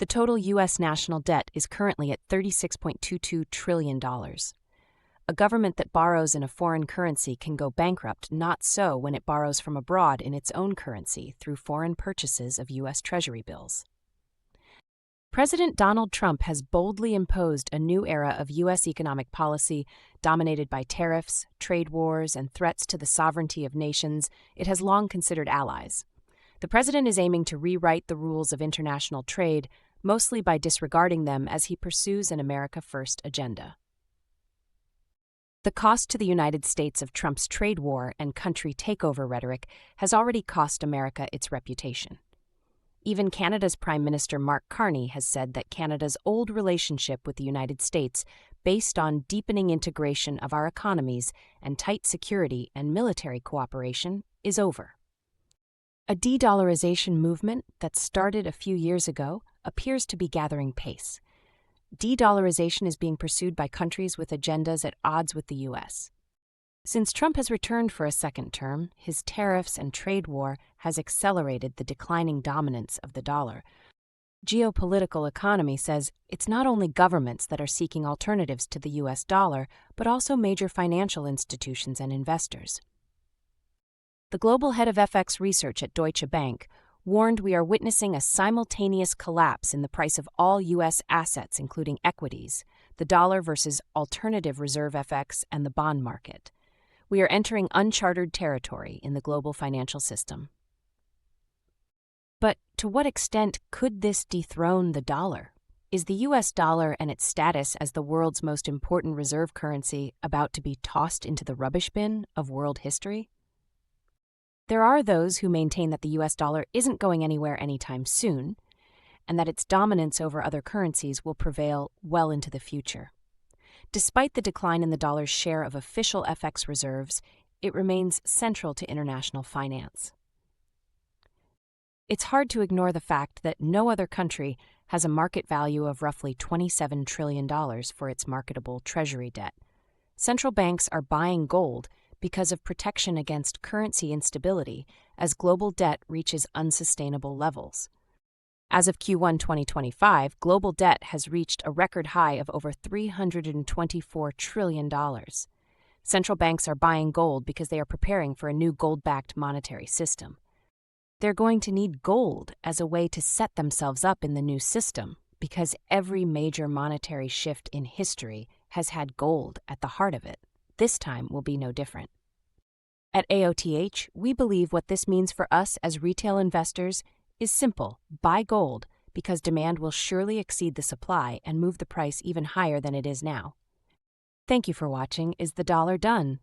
The total U.S. national debt is currently at $36.22 trillion. A government that borrows in a foreign currency can go bankrupt, not so when it borrows from abroad in its own currency through foreign purchases of U.S. Treasury bills. President Donald Trump has boldly imposed a new era of U.S. economic policy dominated by tariffs, trade wars, and threats to the sovereignty of nations it has long considered allies. The president is aiming to rewrite the rules of international trade, mostly by disregarding them as he pursues an America First agenda. The cost to the United States of Trump's trade war and country takeover rhetoric has already cost America its reputation. Even Canada's Prime Minister Mark Carney has said that Canada's old relationship with the United States, based on deepening integration of our economies and tight security and military cooperation, is over. A de-dollarization movement that started a few years ago appears to be gathering pace. De-dollarization is being pursued by countries with agendas at odds with the U.S. Since Trump has returned for a second term, his tariffs and trade war has accelerated the declining dominance of the dollar. Geopolitical Economy says it's not only governments that are seeking alternatives to the U.S. dollar, but also major financial institutions and investors. The global head of FX research at Deutsche Bank warned we are witnessing a simultaneous collapse in the price of all U.S. assets, including equities, the dollar versus alternative reserve FX, and the bond market. We are entering uncharted territory in the global financial system. But to what extent could this dethrone the dollar? Is the U.S. dollar and its status as the world's most important reserve currency about to be tossed into the rubbish bin of world history? There are those who maintain that the U.S. dollar isn't going anywhere anytime soon, and that its dominance over other currencies will prevail well into the future. Despite the decline in the dollar's share of official FX reserves, it remains central to international finance. It's hard to ignore the fact that no other country has a market value of roughly $27 trillion for its marketable treasury debt. Central banks are buying gold because of protection against currency instability as global debt reaches unsustainable levels. As of Q1 2025, global debt has reached a record high of over $324 trillion. Central banks are buying gold because they are preparing for a new gold-backed monetary system. They're going to need gold as a way to set themselves up in the new system, because every major monetary shift in history has had gold at the heart of it. This time will be no different. At AOTH, we believe what this means for us as retail investors is simple: buy gold, because demand will surely exceed the supply and move the price even higher than it is now. Thank you for watching. Is the dollar done?